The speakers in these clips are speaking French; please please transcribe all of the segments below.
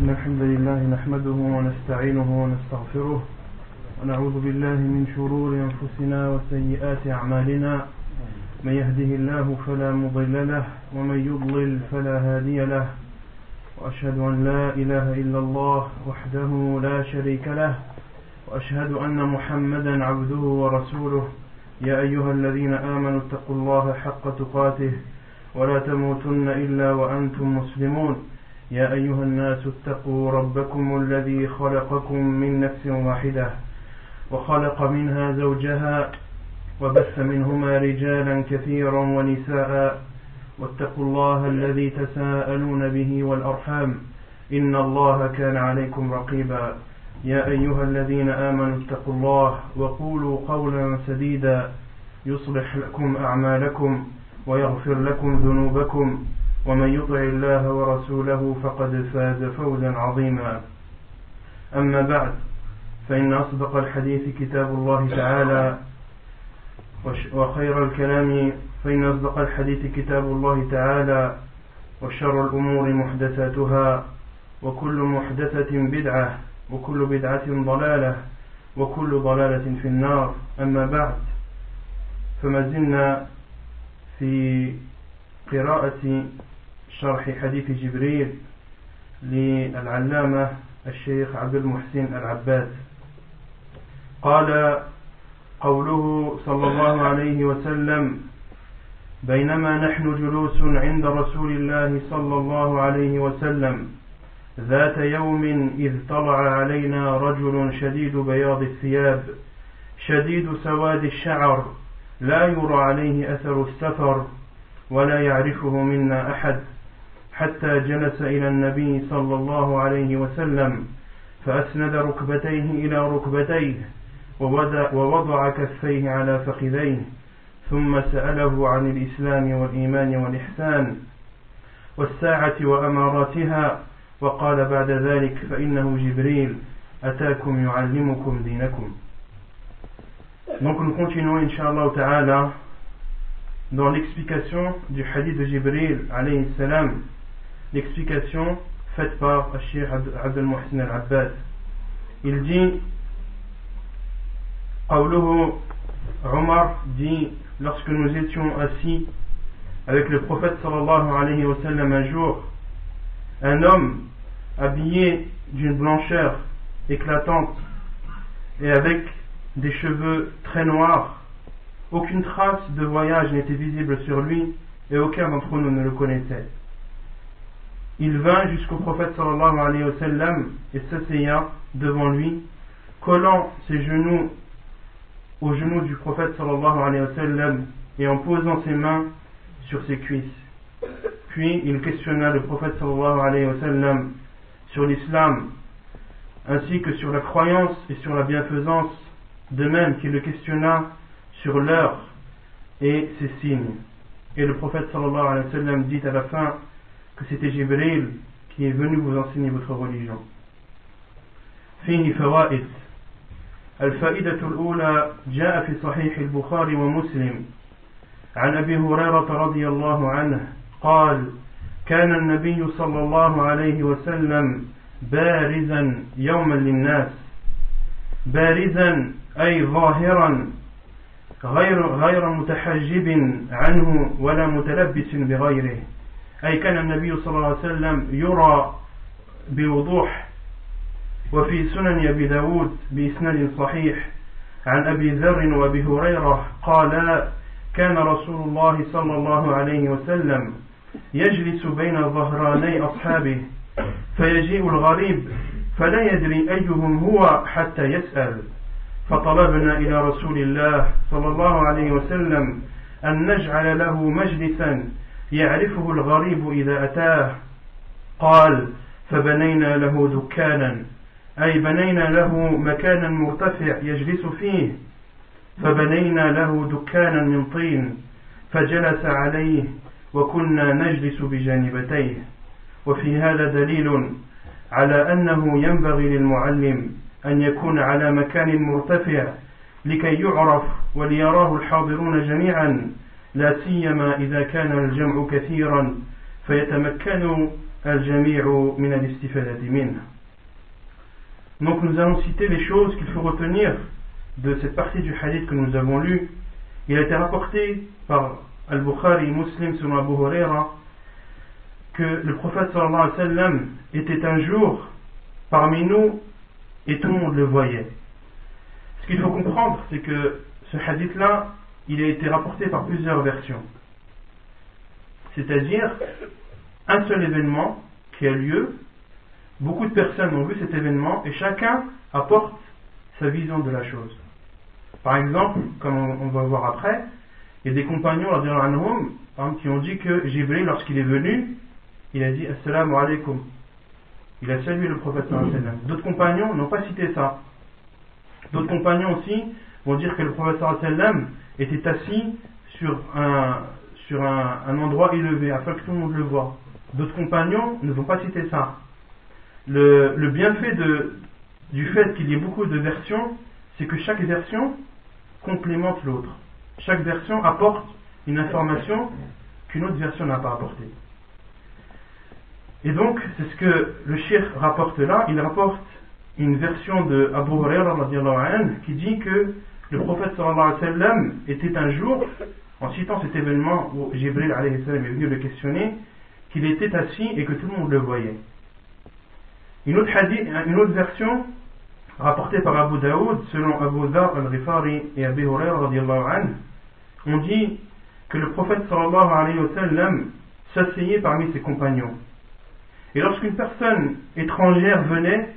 إن الحمد لله نحمده ونستعينه ونستغفره ونعوذ بالله من شرور أنفسنا وسيئات أعمالنا من يهده الله فلا مضل له ومن يضلل فلا هادي له وأشهد أن لا إله إلا الله وحده لا شريك له وأشهد أن محمدا عبده ورسوله يا أيها الذين آمنوا اتقوا الله حق تقاته ولا تموتن إلا وأنتم مسلمون يا أيها الناس اتقوا ربكم الذي خلقكم من نفس واحدة وخلق منها زوجها وبث منهما رجالا كثيرا ونساء واتقوا الله الذي تساءلون به والأرحام إن الله كان عليكم رقيبا يا أيها الذين آمنوا اتقوا الله وقولوا قولا سديدا يصلح لكم أعمالكم ويغفر لكم ذنوبكم ومن يطع الله ورسوله فقد فاز فوزا عظيما أما بعد فإن أصدق الحديث كتاب الله تعالى وخير الكلام فإن أصدق الحديث كتاب الله تعالى وشر الأمور محدثاتها وكل محدثة بدعة وكل بدعة ضلالة وكل ضلالة في النار أما بعد فما زلنا في قراءة شرح حديث جبريل للعلامة الشيخ عبد المحسن العباد. قال قوله صلى الله عليه وسلم بينما نحن جلوس عند رسول الله صلى الله عليه وسلم ذات يوم إذ طلع علينا رجل شديد بياض الثياب شديد سواد الشعر لا يرى عليه أثر السفر ولا يعرفه منا أحد حتى جلس إلى النبي صلى الله عليه وسلم فأسند ركبتيه إلى ركبتيه ووضع كفيه على فخذيه ثم سأله عن الإسلام والإيمان والإحسان والساعة وأماراتها وقال بعد ذلك فإنه جبريل أتاكم يعلمكم دينكم. Donc nous continuons Inch'Allah Ta'ala dans l'explication du hadith de Jibril alayhi salam, l'explication faite par Cheikh Abdel Mohsin al-Abbad. Il dit, Qawluhu, Omar dit, lorsque nous étions assis avec le prophète sallallahu alayhi wa sallam un jour, un homme habillé d'une blancheur éclatante et avec des cheveux très noirs, aucune trace de voyage n'était visible sur lui et aucun d'entre nous ne le connaissait. Il vint jusqu'au prophète sallallahu alayhi wa sallam et s'asseya devant lui, collant ses genoux aux genoux du prophète sallallahu alayhi wa sallam et en posant ses mains sur ses cuisses. Puis il questionna le prophète sallallahu alayhi wa sallam sur l'islam ainsi que sur la croyance et sur la bienfaisance, de même qu'il le questionna sur l'heure et ses signes. Et le prophète sallallahu alayhi wa sallam dit à la fin que c'était Jibril qui est venu vous enseigner votre religion. فيه فوائد. الفائدة الأولى جاء في صحيح البخاري ومسلم عن أبي هريرة رضي الله عنه قال كان النبي صلى الله عليه وسلم بارزا يوما للناس بارزا أي ظاهرا غير متحجب عنه ولا متلبس بغيره أي كان النبي صلى الله عليه وسلم يرى بوضوح. وفي سنن أبي داود بإسناد صحيح عن أبي ذر وأبي هريرة قال كان رسول الله صلى الله عليه وسلم يجلس بين ظهراني أصحابه فيجيء الغريب فلا يدري أيهم هو حتى يسأل فطلبنا إلى رسول الله صلى الله عليه وسلم أن نجعل له مجلسا يعرفه الغريب إذا أتاه قال فبنينا له دكانا أي بنينا له مكانا مرتفع يجلس فيه فبنينا له دكانا من طين فجلس عليه وكنا نجلس بجانبتيه. وفي هذا دليل على أنه ينبغي للمعلم أن يكون على مكان مرتفع لكي يعرف وليراه الحاضرون جميعا لا سيما إذا كان الجمع كثيرا فيتمكن الجميع من الاستفادة منه. Donc nous allons citer les choses qu'il faut retenir de cette partie du hadith que nous avons lu. Il a été rapporté par Al-Bukhari et Muslim selon Abu Huraira que le prophète sallallahu alayhi wa sallam était un jour parmi nous et tout le monde le voyait. Ce qu'il faut comprendre, c'est que ce hadith-là, il a été rapporté par plusieurs versions. C'est-à-dire, un seul événement qui a lieu, beaucoup de personnes ont vu cet événement et chacun apporte sa vision de la chose. Par exemple, comme on va voir après, il y a des compagnons qui ont dit que Jibril, lorsqu'il est venu, il a dit Assalamu alaikum. Il a salué le prophète sallallahu alayhi wa sallam. D'autres compagnons n'ont pas cité ça. D'autres compagnons aussi vont dire que le prophète sallallahu alayhi wa sallam était assis sur un endroit élevé afin que tout le monde le voie. D'autres compagnons ne vont pas citer ça. Le bienfait du fait qu'il y ait beaucoup de versions, c'est que chaque version complémente l'autre. Chaque version apporte une information qu'une autre version n'a pas apportée. Et donc, c'est ce que le cheikh rapporte là. Il rapporte une version de Abu Huraira qui dit que le prophète sallallahu alayhi wa sallam était un jour, en citant cet événement où Jibril alayhi salam est venu le questionner, qu'il était assis et que tout le monde le voyait. Une autre version rapportée par Abu Daoud selon Abu Dhar al-Ghifari et Abu Huraira on dit que le prophète sallallahu alayhi wa sallam s'asseyait parmi ses compagnons. Et lorsqu'une personne étrangère venait,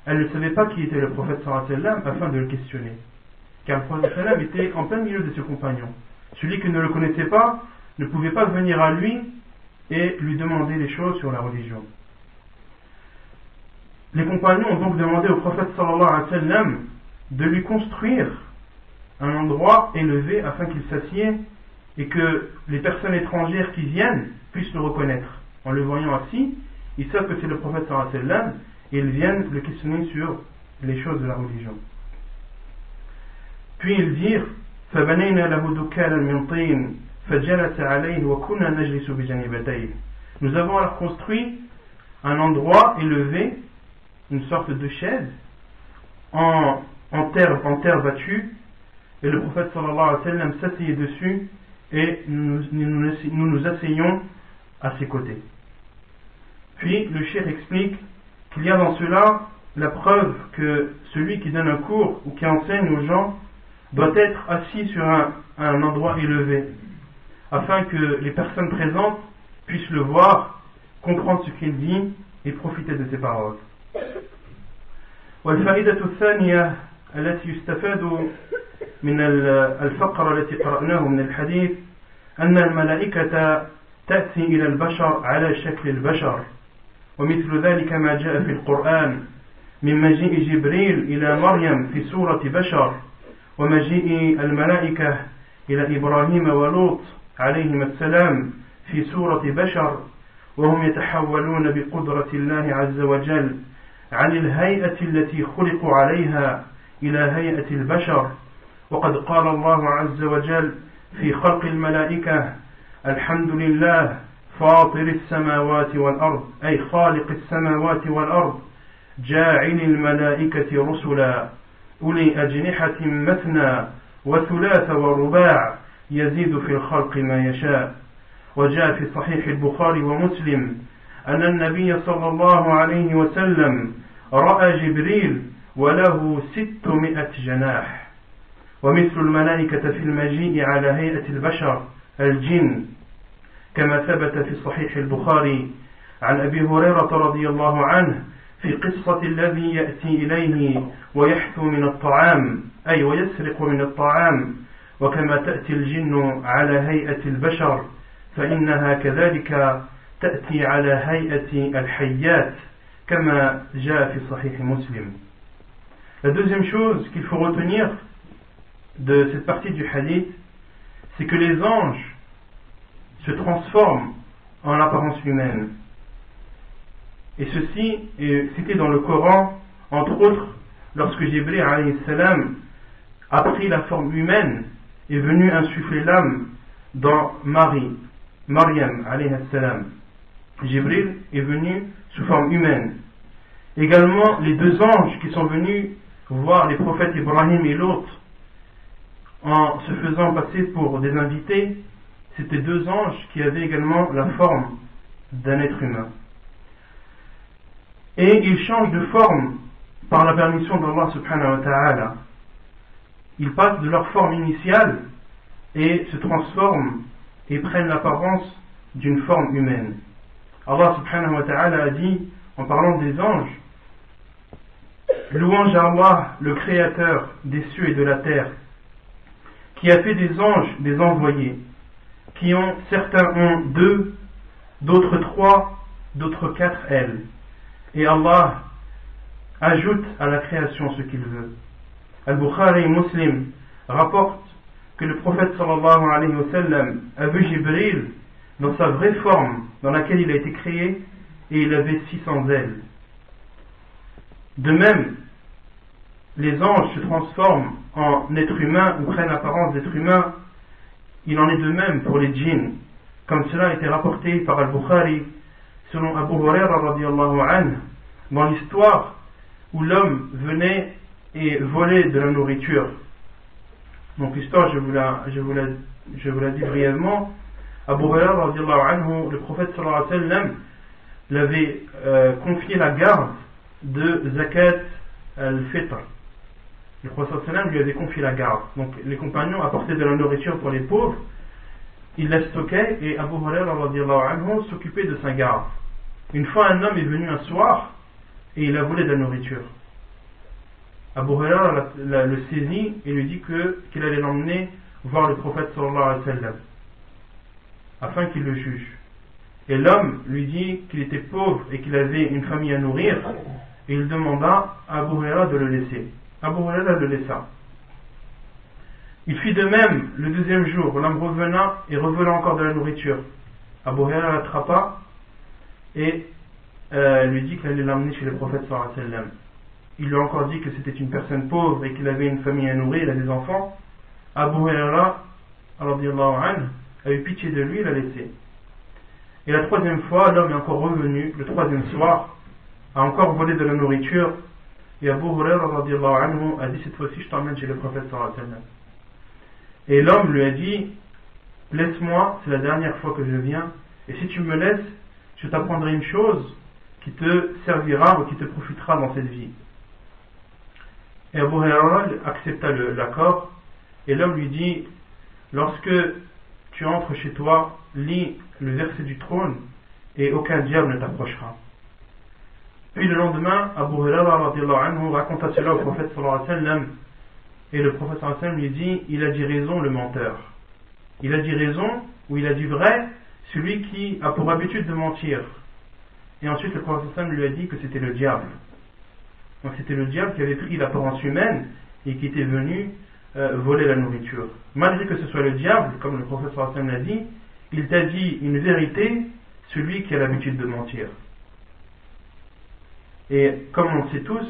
elle ne savait pas qui était le prophète sallallahu alayhi wa sallam afin de le questionner. Car le prophète sallallahu alayhi wa sallam était en plein milieu de ses compagnons. Celui qui ne le connaissait pas ne pouvait pas venir à lui et lui demander des choses sur la religion. Les compagnons ont donc demandé au prophète sallallahu alayhi wa sallam de lui construire un endroit élevé afin qu'il s'assied et que les personnes étrangères qui viennent puissent le reconnaître. En le voyant assis, ils savent que c'est le prophète sallallahu alayhi wa sallam et ils viennent le questionner sur les choses de la religion. Puis ils dirent فَبَنَيْنَا لَهُ دُكَّانًا مِنْ طِينٍ فَجَلَسَ عَلَيْهِ وَكُنَّا نَجْلِسُ بِجَانِبَتَيْهِ. Nous avons alors construit un endroit élevé, une sorte de chaise en terre battue, et le prophète sallallahu alayhi wa sallam s'asseyait dessus et nous asseyons à ses côtés. Puis le cheikh explique qu'il y a dans cela la preuve que celui qui donne un cours ou qui enseigne aux gens doit être assis sur un endroit élevé afin que les personnes présentes puissent le voir, comprendre ce qu'il dit et profiter de ses paroles. والفائدة الثانية التي يستفاد من الفقرة التي قرأناه من الحديث أن الملائكة تأتي إلى البشر على شكل البشر، ومثل ذلك ما جاء في القرآن من مجيء جبريل إلى مريم في صورة بشر، ومجيء الملائكة إلى إبراهيم ولوط عليهما السلام في صورة بشر، وهم يتحولون بقدرة الله عز وجل عن الهيئة التي خلقوا عليها إلى هيئة البشر. وقد قال الله عز وجل في خلق الملائكة الحمد لله فاطر السماوات والأرض، أي خالق السماوات والأرض، جاعل الملائكة رسلا أولي أجنحة مثنى وثلاث ورباع يزيد في الخلق ما يشاء. وجاء في صحيح البخاري ومسلم أن النبي صلى الله عليه وسلم رأى جبريل وله 600 جناح. ومثل الملائكة في المجيء على هيئة البشر الجن، كما ثبت في صحيح البخاري عن أبي هريرة رضي الله عنه في قصة الذي يأتي إليه ويحثو من الطعام، أي ويسرق من الطعام، وكما تأتي الجن على هيئة البشر فإنها كذلك تأتي على هيئة الحيات كما جاء في صحيح مسلم. La deuxième chose qu'il faut retenir de cette partie du hadith, c'est que les anges se transforment en apparence humaine. Et ceci est cité dans le Coran, entre autres, lorsque Jibril alayhi salam a pris la forme humaine et est venu insuffler l'âme dans Maryam alayhi salam. Jibril est venu sous forme humaine. Également, les deux anges qui sont venus voir les prophètes Ibrahim et l'autre en se faisant passer pour des invités, c'étaient deux anges qui avaient également la forme d'un être humain. Et ils changent de forme par la permission d'Allah subhanahu wa ta'ala. Ils passent de leur forme initiale et se transforment et prennent l'apparence d'une forme humaine. Allah subhanahu wa ta'ala a dit, en parlant des anges, louange à Allah, le créateur des cieux et de la terre, qui a fait des anges des envoyés, qui ont, certains ont 2, d'autres 3, d'autres 4 ailes. Et Allah ajoute à la création ce qu'il veut. Al-Bukhari Muslim rapporte que le prophète sallallahu alayhi wa sallam a vu Jibril dans sa vraie forme dans laquelle il a été créé et il avait 600 ailes. De même, les anges se transforment en êtres humains ou prennent l'apparence d'êtres humains. Il en est de même pour les djinns, comme cela a été rapporté par Al-Bukhari selon Abu Huraira radiyallahu anhu dans l'histoire où l'homme venait et volait de la nourriture. Donc l'histoire, je vous la dis brièvement. Abu Huraira radiyallahu anhu, le prophète sallallahu alayhi wa sallam l'avait confié la garde de Zakat al-Fitr. Le prophète sallallahu alayhi wa sallam lui avait confié la garde. Donc les compagnons apportaient de la nourriture pour les pauvres, ils la stockaient et Abu Huraira radiyallahu anhu s'occupait de sa garde. Une fois un homme est venu un soir et il a volé de la nourriture. Abu Huraira le saisit et lui dit qu'il allait l'emmener voir le prophète sallallahu alayhi wa sallam afin qu'il le juge. Et l'homme lui dit qu'il était pauvre et qu'il avait une famille à nourrir et il demanda à Abu Huraira de le laisser. Abu Huraira le laissa. Il fit de même le deuxième jour. L'homme revena et revola encore de la nourriture. Abu Huraira l'attrapa et lui dit qu'il allait l'emmener chez le prophète sallallahu alayhi wa sallam. Il lui a encore dit que c'était une personne pauvre et qu'il avait une famille à nourrir, il a des enfants. Abu Huraira radiyallahu anhu a eu pitié de lui, il l'a laissé. Et la troisième fois, l'homme est encore revenu, le troisième soir, a encore volé de la nourriture. Et Abu Huraira radiyallahu anhu a dit, cette fois-ci je t'emmène chez le prophète sallallahu alayhi wa sallam. Et l'homme lui a dit, laisse-moi, c'est la dernière fois que je viens, et si tu me laisses, je t'apprendrai une chose qui te servira ou qui te profitera dans cette vie. Et Abu Huraira accepta l'accord, et l'homme lui dit, lorsque tu entres chez toi, lis le verset du trône, et aucun diable ne t'approchera. Puis le lendemain, Abu Huraira radiyallahu anhu raconta cela au prophète sallallahu alayhi wa sallam, et le prophète sallallahu alayhi wa sallam lui dit, il a dit raison le menteur. Il a dit raison, ou il a dit vrai, celui qui a pour habitude de mentir. Et ensuite le prophète sallallahu alayhi wa sallam lui a dit que c'était le diable. Donc c'était le diable qui avait pris l'apparence humaine et qui était venu voler la nourriture. Malgré que ce soit le diable, comme le prophète sallallahu alayhi wa sallam l'a dit, il t'a dit une vérité, celui qui a l'habitude de mentir. Et comme on le sait tous,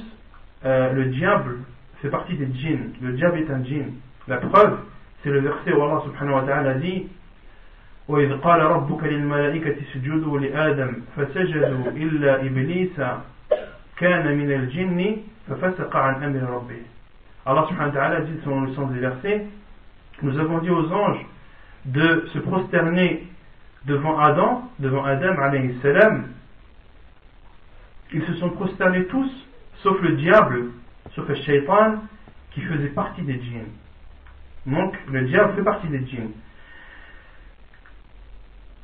le diable fait partie des djinns. Le diable est un djinn. La preuve, c'est le verset où Allah subhanahu wa ta'ala dit وَإِذْ قَالَ رَبُّكَ لِلْمَلَائِكَةِ اسْجُدُوا لِآدَمَ فَسَجَدُوا إِلَّا إِبْلِيسَ كَانَ مِنَ الْجِنِّ فَفَسَقَ عَنْ أَمْرِ رَبِّهِ. Allah subhanahu wa ta'ala dit selon le sens des versets, nous avons dit aux anges de se prosterner devant Adam alayhi salam. Ils se sont prosternés tous, sauf le diable, sauf le shaitan, qui faisait partie des djinns. Donc, le diable fait partie des djinns.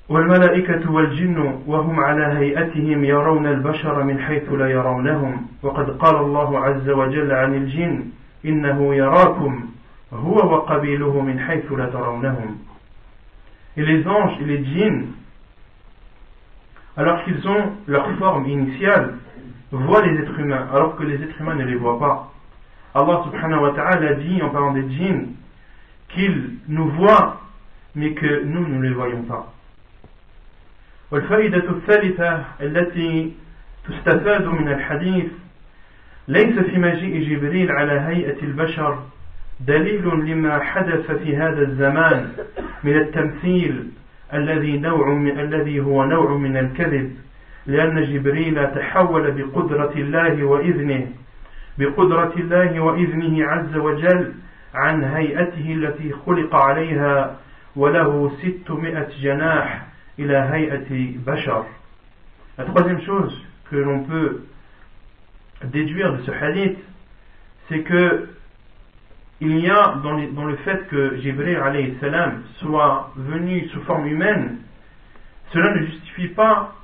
والملائكة والجن وهم على هيئتهم يرون البشر من حيث لا يرونهم وقد قال الله عز وجل عن الجن إنه يراكم هو وقبيله من حيث لا ترونهم. Et les anges et les djinns, alors qu'ils ont leur forme initiale, voient les êtres humains, alors que les êtres humains ne les voient pas. Allah subhanahu wa ta'ala dit en parlant des djinns qu'ils nous voient, mais que nous ne les voyons pas. والفائدة الثالثة التي تستفاد من الحديث ليس في مجيء جبريل على هيئة البشر دليل لما حدث في هذا الزمان من التمثيل الذي هو نوع من الكذب لأن جبريل تحول بقدرة الله وإذنه عز وجل عن هيئته التي خلق عليها وله 600 جناح إلى هيئة بشر. La troisième chose que l'on peut déduire de ce hadith, c'est que il y a dans le fait que Jibril alayhi salam soit venu sous forme humaine, cela ne justifie pas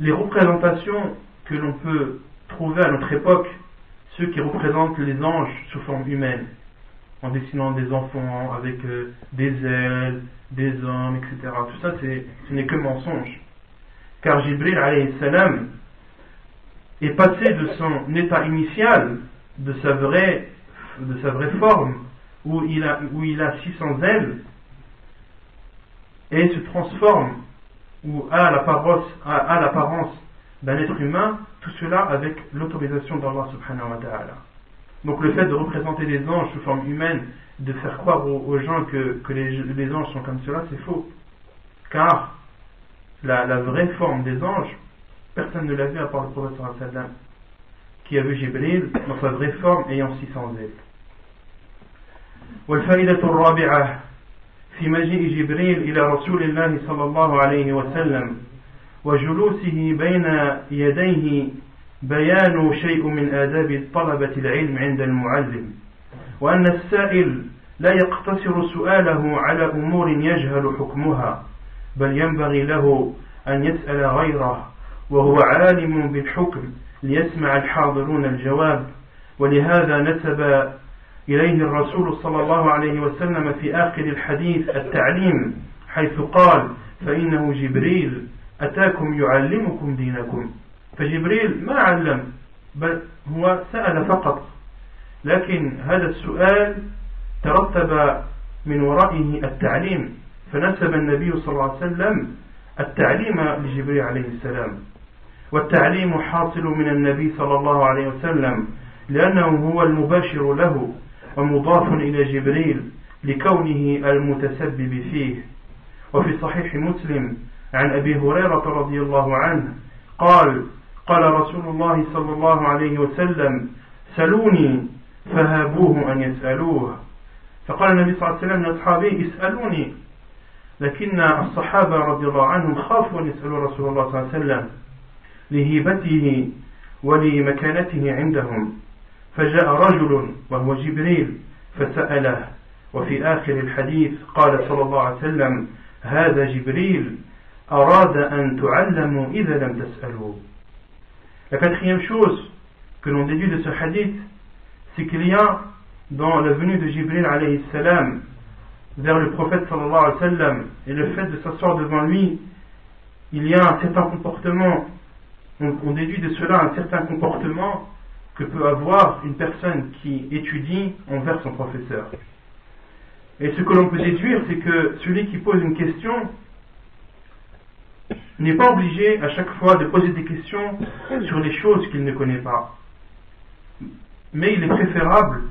les représentations que l'on peut trouver à notre époque, ceux qui représentent les anges sous forme humaine, en dessinant des enfants avec des ailes, des hommes, etc. Tout ça, ce n'est que mensonge. Car Jibril alayhi salam est passé de son état initial, de sa vraie forme, où il a 600 ailes, et se transforme, ou a l'apparence d'un être humain, tout cela avec l'autorisation d'Allah subhanahu wa ta'ala. Donc le fait de représenter les anges sous forme humaine, de faire croire aux gens que les anges sont comme cela, c'est faux. Car la vraie forme des anges, personne ne l'a vu à part le prophète sallallahu alayhi wa sallam, qui a vu Jibril dans sa vraie forme ayant 600 ailes. والفائدة الرابعة في مجيء جبريل إلى رسول الله صلى الله عليه وسلم وجلوسه بين يديه بيان شيء من آداب طلبة العلم عند المعلم، وأن السائل لا يقتصر سؤاله على أمور يجهل حكمها، بل ينبغي له أن يسأل غيره وهو عالم بالحكم ليسمع الحاضرون الجواب. ولهذا نسب إليه الرسول صلى الله عليه وسلم في آخر الحديث التعليم، حيث قال: فإنه جبريل أتاكم يعلمكم دينكم. فجبريل ما علم، بل هو سأل فقط، لكن هذا السؤال ترتب من ورائه التعليم، فنسب النبي صلى الله عليه وسلم التعليم لجبريل عليه السلام. والتعليم حاصل من النبي صلى الله عليه وسلم لأنه هو المباشر له ومضاف إلى جبريل لكونه المتسبب فيه. وفي صحيح مسلم عن أبي هريرة رضي الله عنه قال: قال رسول الله صلى الله عليه وسلم: سلوني فهابوه أن يسألوه. فقال النبي صلى الله عليه وسلم لأصحابه: اسألوني، لكن الصحابة رضي الله عنهم خافوا أن يسألوا رسول الله صلى الله عليه وسلم لهيبته ولمكانته عندهم، فجاء رجل وهو جبريل فسأله. وفي آخر الحديث قال صلى الله عليه وسلم: هذا جبريل أراد أن تعلموا إذا لم تسألوا. La quatrième chose que l'on déduit de ce hadith, c'est qu'il y a dans la venue de Jibril alayhi salam vers le prophète sallallahu alayhi wa sallam et le fait de s'asseoir devant lui, il y a un certain comportement, on déduit de cela un certain comportement que peut avoir une personne qui étudie envers son professeur. Et ce que l'on peut déduire, c'est que celui qui pose une question n'est pas obligé à chaque fois de poser des questions sur les choses qu'il ne connaît pas. Mais il est préférable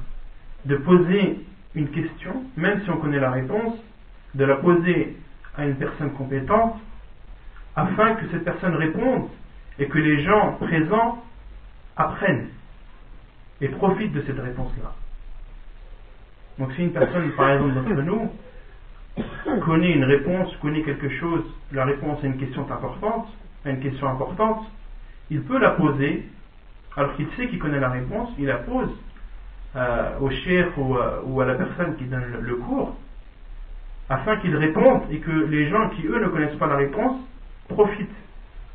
de poser une question, même si on connaît la réponse, de la poser à une personne compétente, afin que cette personne réponde et que les gens présents apprennent et profitent de cette réponse-là. Donc si une personne, par exemple d'entre nous, connaît une réponse, connaît quelque chose, la réponse à une question importante, il peut la poser, alors qu'il sait qu'il connaît la réponse, il la pose au cheikh ou à la personne qui donne le cours, afin qu'il réponde et que les gens qui eux ne connaissent pas la réponse profitent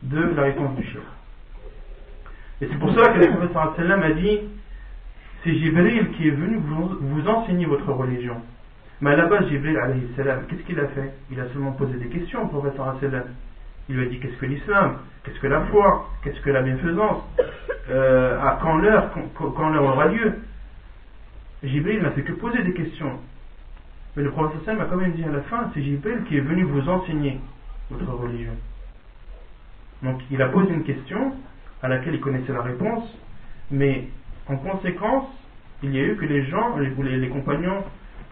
de la réponse du cheikh. Et c'est pour cela que le prophète sallallahu alayhi wa sallam a dit: c'est Jibril qui est venu vous enseigner votre religion. Mais à la base, Jibril alayhi salam, qu'est-ce qu'il a fait? Il a seulement posé des questions au prophète sallallahu alayhi wa sallam. Il lui a dit: qu'est-ce que l'islam? Qu'est-ce que la foi? Qu'est-ce que la bienfaisance? À quand l'heure aura lieu? Jibril n'a fait que poser des questions. Mais le prophète sallallahu alayhi wa sallam a quand même dit à la fin: c'est Jibril qui est venu vous enseigner votre religion. Donc il a posé une question à laquelle il connaissait la réponse, mais en conséquence, il y a eu que les gens, les compagnons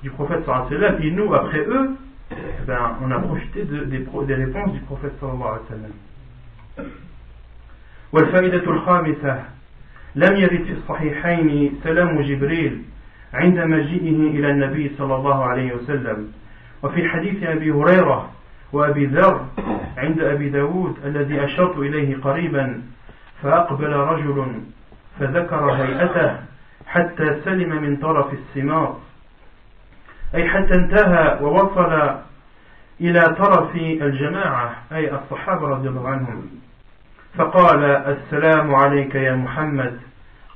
du prophète sallallahu alayhi wa sallam, et nous après eux, on a profité des réponses du prophète sallallahu alayhi wa sallam. والفائدة الخامسة لم يرد في الصحيحين سلام جبريل عند مجيئه إلى النبي صلى الله عليه وسلم، وفي حديث أبي هريرة وأبي ذر عند أبي داود الذي أشرت إليه قريبا، فأقبل رجل فذكر هيئته حتى سلم من طرف السماط، أي حتى انتهى ووصل إلى طرف الجماعة أي الصحابة رضي الله عنهم، فقال السلام عليك يا محمد،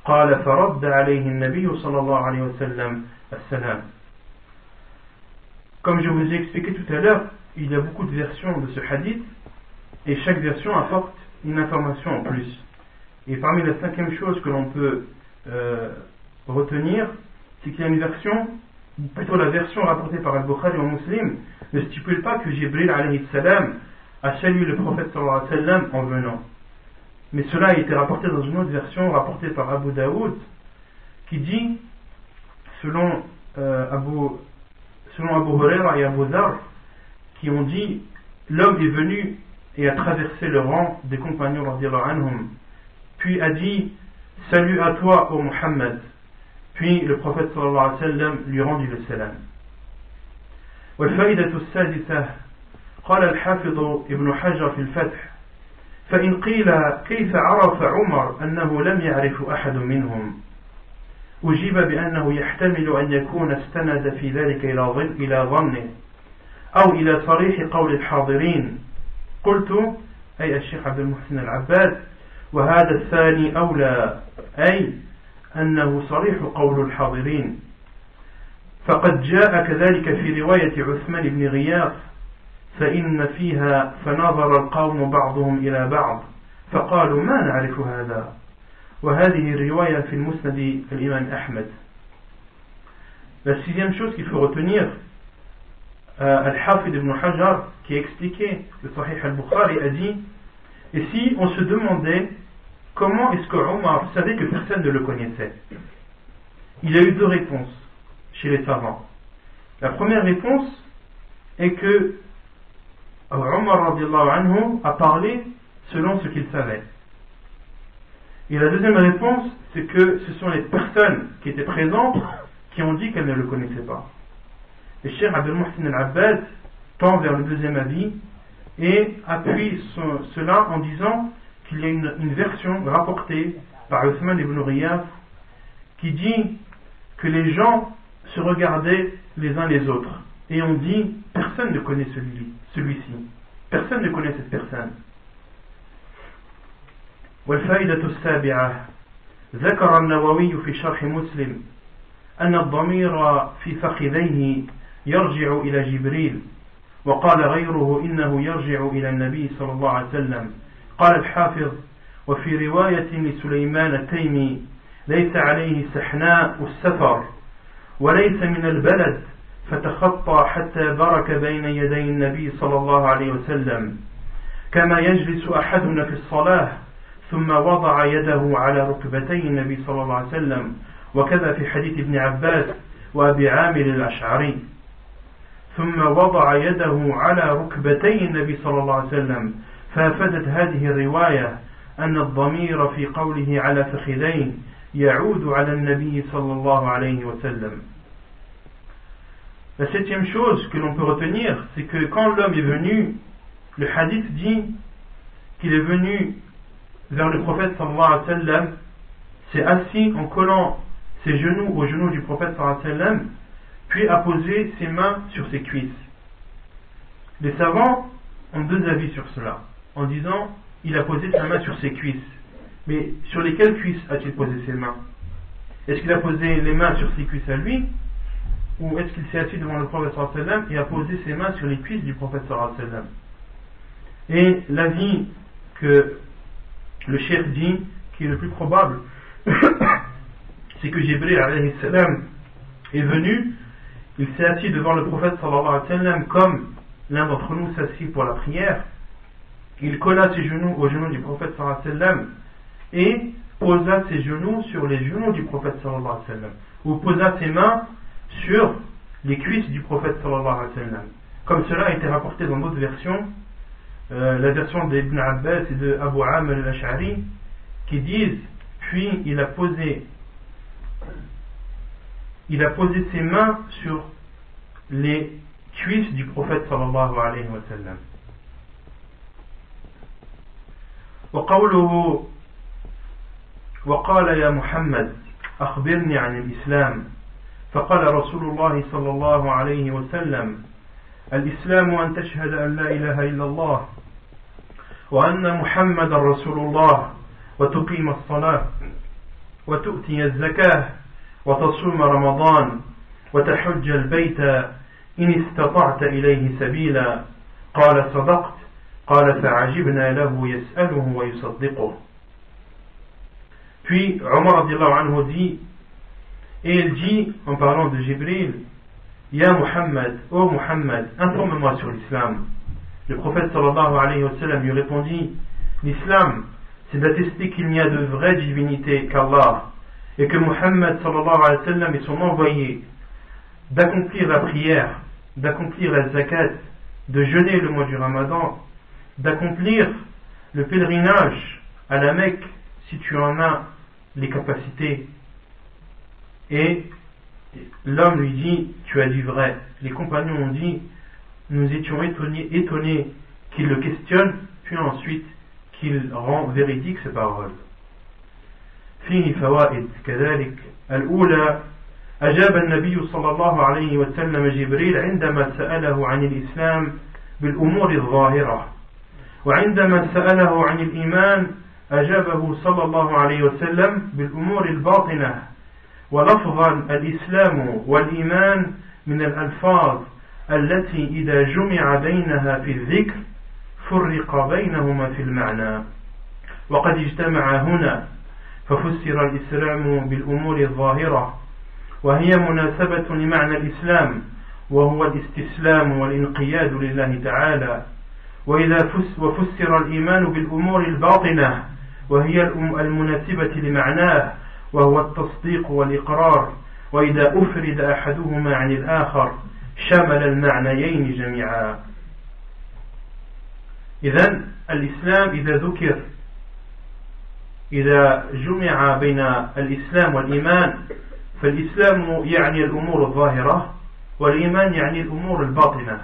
قال فرد عليه النبي صلى الله عليه وسلم السلام. Comme je vous ai expliqué tout à l'heure, il y a beaucoup de versions de ce hadith et chaque version apporte une information en plus. Et parmi la cinquième chose que l'on peut retenir, c'est qu'il y a une version, ou plutôt la version rapportée par Al-Bukhari ou Muslim, ne stipule pas que Jibril alayhi salam a salué le prophète sallallahu alayhi wa sallam en venant. Mais cela a été rapporté dans une autre version rapportée par Abu Daoud qui dit, selon Abu Huraira et Abu Dhar, qui ont dit l'homme est venu et a traversé le rang des compagnons radiyallahu anhum, puis a dit salut à toi ô Muhammad, puis le prophète sallallahu alayhi wa sallam lui rendit le salam. والفائدة السادسة قال الحافظ ابن حجر في الفتح فإن قيل كيف عرف عمر أنه لم يعرف أحد منهم أجيب بأنه يحتمل أن يكون استند في ذلك إلى ظنه أو إلى صريح قول الحاضرين. قلت أي الشيخ عبد المحسن العباد وهذا الثاني أولى، أي أنه صريح قول الحاضرين، فقد جاء كذلك في رواية عثمان بن غياث فإن فيها فنظر القوم بعضهم إلى بعض فقالوا ما نعرف هذا، وهذه الرواية في المسند الإمام أحمد. La sixième chose qu'il faut retenir, Al-Hafid ibn Hajar, qui a expliqué le Sahih al-Bukhari, a dit et si on se demandait comment est-ce que Omar savait que personne ne le connaissait, il y a eu deux réponses chez les savants. La première réponse est que Omar radiallahu anhu a parlé selon ce qu'il savait. Et la deuxième réponse, c'est que ce sont les personnes qui étaient présentes qui ont dit qu'elles ne le connaissaient pas. Et Cheikh Abdel Mohsin al-Abbad tend vers le deuxième avis et appuie cela en disant qu'il y a une version rapportée par Uthman ibn Riyaf qui dit que les gens se regardaient les uns les autres et on dit personne ne connaît celui-ci, personne ne connaît cette personne. والفائدة السابعة ذكر النووي في شرح مسلم أن الضمير في فخذيه يرجع إلى جبريل، وقال غيره إنه يرجع إلى النبي صلى الله عليه وسلم. قال الحافظ وفي رواية لسليمان التيمي ليس عليه سحناء السفر وليس من البلد فتخطى حتى برك بين يدي النبي صلى الله عليه وسلم كما يجلس أحدنا في الصلاة ثم وضع يده على ركبتي النبي صلى الله عليه وسلم، وكذا في حديث ابن عباس وأبي عامر الأشعري ثم وضع يده على ركبتي النبي صلى الله عليه وسلم، فافدت هذه الرواية أن الضمير في قوله على فخذين يعود على النبي صلى الله عليه وسلم. La septième chose que l'on peut retenir, c'est que quand l'homme est venu, le hadith dit qu'il est venu vers le prophète sallallahu alayhi wa sallam, s'est assis en collant ses genoux aux genoux du prophète sallallahu alayhi wa sallam, puis a posé ses mains sur ses cuisses. Les savants ont deux avis sur cela, en disant il a posé sa main sur ses cuisses. Mais sur lesquelles cuisses a-t-il posé ses mains? Est-ce qu'il a posé les mains sur ses cuisses à lui, ou est-ce qu'il s'est assis devant le prophète sallallahu alayhi wa sallam et a posé ses mains sur les cuisses du prophète sallallahu alayhi wa sallam? Et l'avis que le cheikh dit, qui est le plus probable, c'est que Jibril alayhi salam est venu, il s'est assis devant le prophète sallallahu alayhi wa sallam comme l'un d'entre nous s'assit pour la prière, il colla ses genoux aux genoux du prophète sallallahu alayhi wa sallam et posa ses genoux sur les genoux du prophète sallallahu alayhi wa sallam, ou posa ses mains sur les cuisses du prophète sallallahu alayhi wa sallam. comme cela a été rapporté dans d'autres versions, la version d'Ibn Abbas et de Abu Amr al-Ash'ari, qui disent, puis il a posé ses mains sur les cuisses du prophète sallallahu alayhi wa sallam. وقوله وقال يا محمد أخبرني عن الإسلام فقال رسول الله صلى الله عليه وسلم الإسلام أن تشهد أن لا إله إلا الله وأن محمد رسول الله وتقيم الصلاة وتؤتي الزكاة وتصوم رمضان وتحج البيت إن استطعت إليه سبيلا قال صدقت قال فعجبنا له يسأله ويصدقه. Puis Omar radiallahu anhu dit, et il dit en parlant de Jibril, Ya Muhammad, ô Muhammad, informe-moi sur l'islam. Le prophète sallallahu alayhi wa sallam lui répondit, l'islam c'est d'attester qu'il n'y a de vraie divinité qu'Allah et que Muhammad sallallahu alayhi wa sallam est son envoyé, d'accomplir la prière, d'accomplir la zakat, de jeûner le mois du Ramadan, d'accomplir le pèlerinage à la Mecque si tu en as les capacités. Et l'homme lui dit, tu as dit vrai. Les compagnons ont dit, nous étions étonnés qu'il le questionne, puis ensuite qu'il rend véridique ses paroles. فيه فوائد كذلك. الأولى أجاب النبي صلى الله عليه وسلم جبريل عندما سأله عن الإسلام بالأمور الظاهرة، وعندما سأله عن الإيمان أجابه صلى الله عليه وسلم بالأمور الباطنة. ولفظا الإسلام والإيمان من الألفاظ التي إذا جمع بينها في الذكر فرق بينهما في المعنى، وقد اجتمع هنا ففسر الإسلام بالأمور الظاهرة وهي مناسبة لمعنى الإسلام وهو الاستسلام والانقياد لله تعالى، وفسر الإيمان بالأمور الباطنة وهي المناسبة لمعناه وهو التصديق والإقرار، وإذا أفرد أحدهما عن الآخر شمل المعنيين جميعا. إذن الإسلام إذا جمع بين الإسلام والإيمان فالإسلام يعني الأمور الظاهرة والإيمان يعني الأمور الباطنة.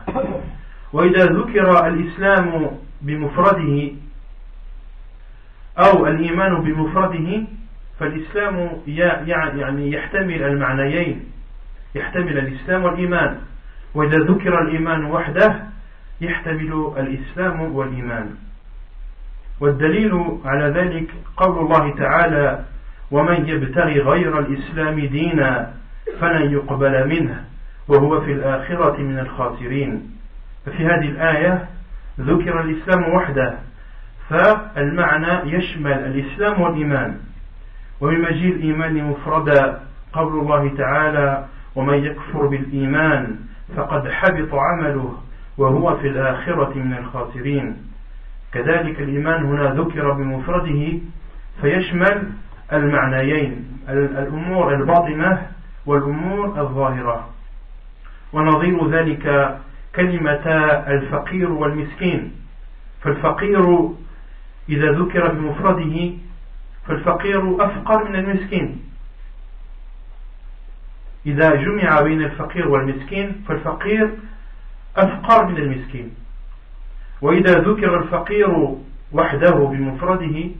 وإذا ذكر الإسلام بمفرده أو الإيمان بمفرده فالإسلام يعني يحتمل المعنيين، يحتمل الإسلام والإيمان. وإذا ذكر الإيمان وحده يحتمل الإسلام والإيمان. والدليل على ذلك قول الله تعالى ومن يبتغي غير الإسلام دينا فلن يقبل منه وهو في الآخرة من الخاسرين. ففي هذه الآية ذكر الإسلام وحده، فالمعنى يشمل الإسلام والإيمان. وبمجيء الإيمان مفردا قول الله تعالى ومن يكفر بالإيمان فقد حبط عمله وهو في الآخرة من الخاسرين. كذلك الإيمان هنا ذكر بمفرده فيشمل المعنيين، الأمور الباطنة والأمور الظاهرة. ونظير ذلك كلمتا الفقير والمسكين. فالفقير إذا ذكر بمفرده فالفقير أفقر من المسكين. إذا جمع بين الفقير والمسكين فالفقير أفقر من المسكين. وإذا ذكر الفقير وحده بمفرده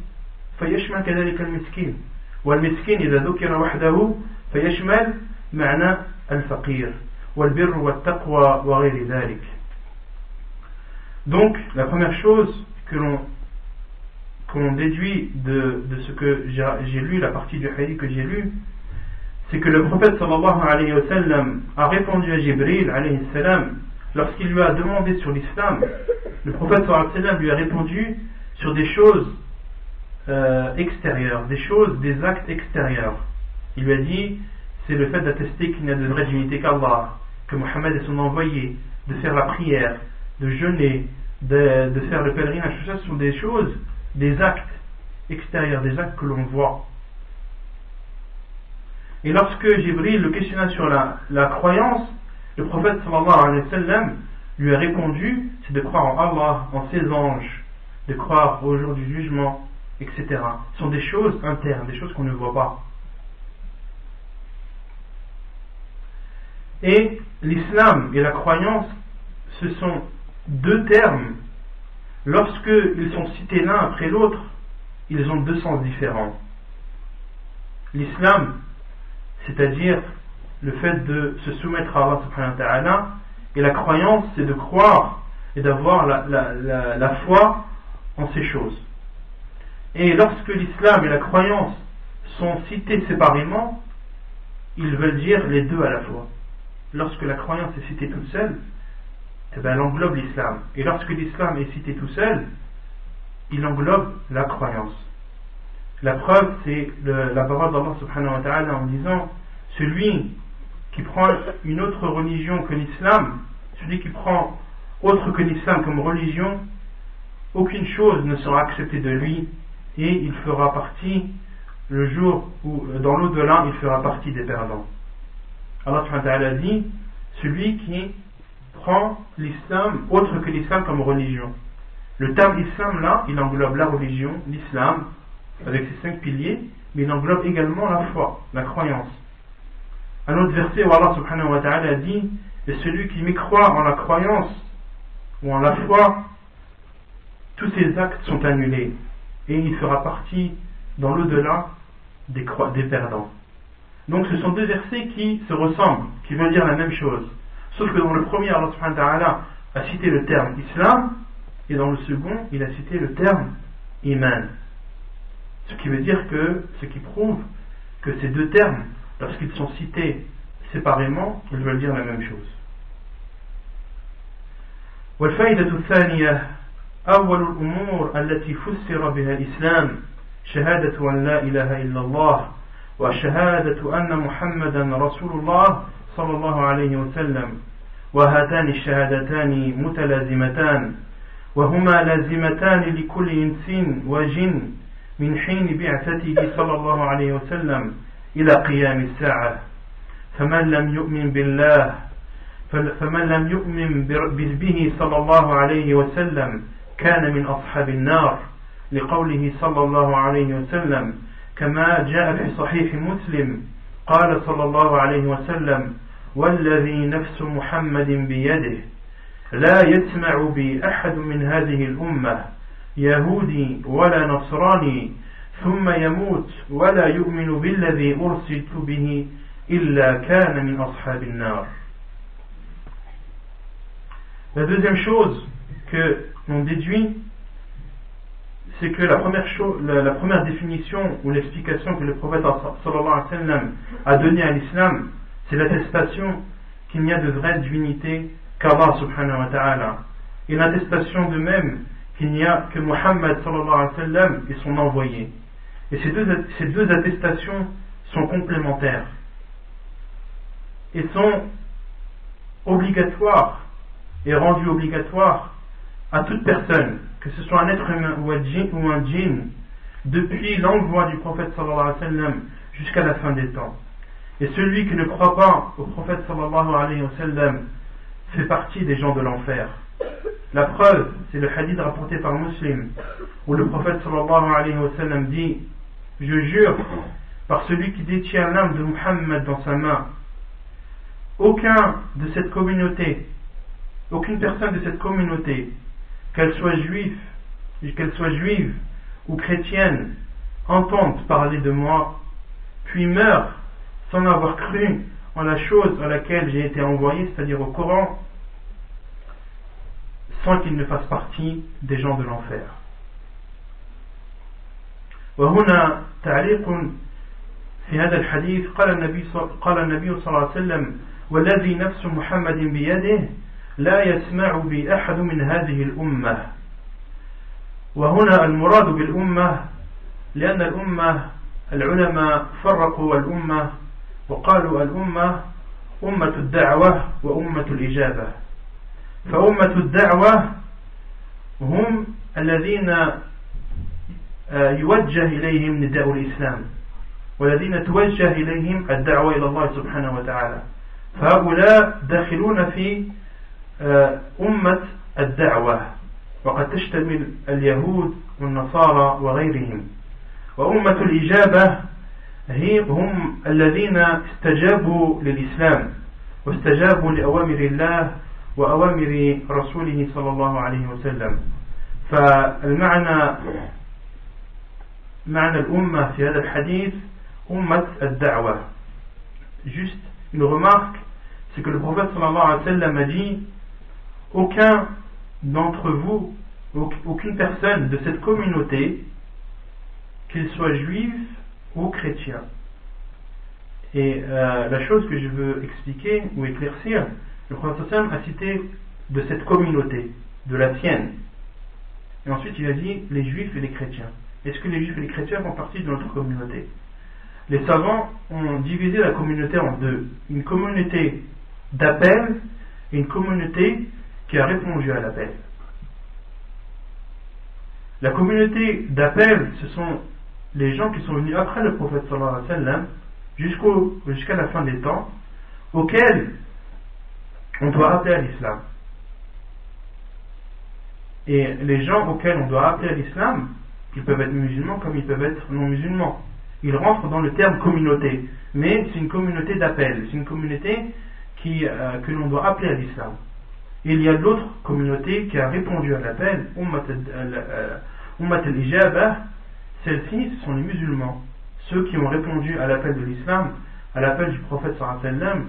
فيشمل كذلك المسكين. والمسكين إذا ذكر وحده فيشمل معنى الفقير والبر والتقوى وغير ذلك. Donc la première chose que l'on déduit de ce que j'ai lu, la partie du hadith que j'ai lu, c'est que le prophète sallallahu alayhi wa sallam a répondu à Jibril alayhi salam lorsqu'il lui a demandé sur l'islam. Le prophète sallallahu alayhi wa sallam lui a répondu sur des choses extérieures, des actes extérieurs. Il lui a dit, c'est le fait d'attester qu'il n'y a de vraie divinité qu'Allah, que Mohammed est son envoyé, de faire la prière, de jeûner, de faire le pèlerinage. Tout ça sont des choses, des actes extérieurs, des actes que l'on voit. Et lorsque Jibril le questionna sur la croyance, le prophète sallallahu alayhi wa sallam lui a répondu, c'est de croire en Allah, en ses anges, de croire au jour du jugement, etc. Ce sont des choses internes, des choses qu'on ne voit pas. Et l'islam et la croyance, ce sont deux termes. Lorsqu'ils sont cités l'un après l'autre, ils ont deux sens différents. L'islam, c'est-à-dire le fait de se soumettre à Allah subhanahu wa ta'ala, et la croyance, c'est de croire et d'avoir la foi en ces choses. Et lorsque l'islam et la croyance sont cités séparément, ils veulent dire les deux à la fois. Lorsque la croyance est citée toute seule, eh bien, elle englobe l'islam. Et lorsque l'islam est cité tout seul, il englobe la croyance. La preuve, c'est la parole d'Allah subhanahu wa ta'ala en disant: celui qui prend une autre religion que l'islam, celui qui prend autre que l'islam comme religion, aucune chose ne sera acceptée de lui, et il fera partie, le jour où dans l'au-delà, il fera partie des perdants. Allah subhanahu wa ta'ala dit: celui qui prend l'islam autre que l'islam comme religion. Le terme islam là, il englobe la religion, l'islam, avec ses 5 piliers, mais il englobe également la foi, la croyance. Un autre verset où Allah subhanahu wa ta'ala dit: et celui qui mécroit en la croyance ou en la foi, tous ses actes sont annulés, et il fera partie dans l'au-delà des perdants. Donc ce sont deux versets qui se ressemblent, qui veulent dire la même chose. Sauf que dans le premier, Allah subhanahu wa ta'ala a cité le terme islam, et dans le second, il a cité le terme iman. Ce qui veut dire que, ce qui prouve que ces deux termes, lorsqu'ils sont cités séparément, ils veulent dire la même chose. والفائدة الثانية: أول الأمور التي فسر بها الإسلام شهادة أن لا إله إلا الله وشهادة أن محمدا رسول الله صلى الله عليه وسلم، وهاتان الشهادتان متلازمتان، وهما لازمتان لكل إنس وجن من حين بعثته صلى الله عليه وسلم إلى قيام الساعة. فمن لم يؤمن بالله فمن لم يؤمن به صلى الله عليه وسلم كان من أصحاب النار، لقوله صلى الله عليه وسلم كما جاء في صحيح مسلم قال صلى الله عليه وسلم: والذي نفس محمد بيده لا يسمع بي أحد من هذه الأمة يهودي ولا نصراني ثم يموت ولا يؤمن بالذي أرسلت به إلا كان من أصحاب النار. La deuxième chose que l'on déduit, c'est que la première définition ou l'explication que le prophète sallallahu alayhi wa sallam a donnée à l'islam, c'est l'attestation qu'il n'y a de vraie divinité qu'Allah subhanahu wa ta'ala, et l'attestation de même qu'il n'y a que Muhammad sallallahu alayhi wa sallam et son envoyé. Et ces deux attestations sont complémentaires et sont obligatoires et rendues obligatoires à toute personne, que ce soit un être humain ou un djinn, depuis l'envoi du prophète sallallahu alayhi wa sallam jusqu'à la fin des temps. Et celui qui ne croit pas au prophète sallallahu alayhi wa sallam fait partie des gens de l'enfer. La preuve, c'est le hadith rapporté par Muslim, où le prophète sallallahu alayhi wa sallam dit: je jure par celui qui détient l'âme de Muhammad dans sa main, aucun de cette communauté, aucune personne de cette communauté, qu'elle soit juive ou chrétienne, entende parler de moi, puis meurt sans avoir cru en la chose à laquelle j'ai été envoyé, c'est-à-dire au Coran, sans qu'il ne fasse partie des gens de l'enfer. وهنا تعليق في هذا الحديث قال النبي صلى الله عليه وسلم: والذي نفس محمد بيده لا يسمع بي أحد من هذه الأمة. وهنا المراد بالأمة لأن الأمة العلماء فرقوا الأمة وقالوا الأمة أمة الدعوة وأمة الإجابة. فأمة الدعوة هم الذين يوجه إليهم نداء الإسلام والذين توجه إليهم الدعوة إلى الله سبحانه وتعالى، فهؤلاء داخلون في أمة الدعوة وقد تشتمل اليهود والنصارى وغيرهم وأمة الإجابة هم الذين استجابوا للإسلام واستجابوا لأوامر الله وأوامر رسوله صلى الله عليه وسلم فالمعنى معنى الأمة في هذا الحديث أمة الدعوة. Juste une remarque, c'est que le prophète sallallahu alayhi wa sallam a dit aucun d'entre vous, aucune personne de cette communauté, qu'il soit juif ou chrétien. Et la chose que je veux expliquer ou éclaircir, le prophète sallallahu alayhi wa sallam a cité de cette communauté, de la sienne. Et ensuite il a dit les juifs et les chrétiens. Est-ce que les juifs et les chrétiens font partie de notre communauté? Les savants ont divisé la communauté en deux. Une communauté d'appel et une communauté qui a répondu à l'appel. La communauté d'appel, ce sont les gens qui sont venus après le prophète sallallahu alayhi wa sallam jusqu'à la fin des temps, auxquels on doit appeler à l'islam. Et les gens auxquels on doit appeler à l'islam, ils peuvent être musulmans comme ils peuvent être non musulmans. Ils rentrent dans le terme communauté, mais c'est une communauté d'appel, c'est une communauté que l'on doit appeler à l'islam. Et il y a l'autre communauté qui a répondu à l'appel, Ummat al-Ijabah. Celles-ci, ce sont les musulmans, ceux qui ont répondu à l'appel de l'islam, à l'appel du prophète sallallahu alayhi wa sallam,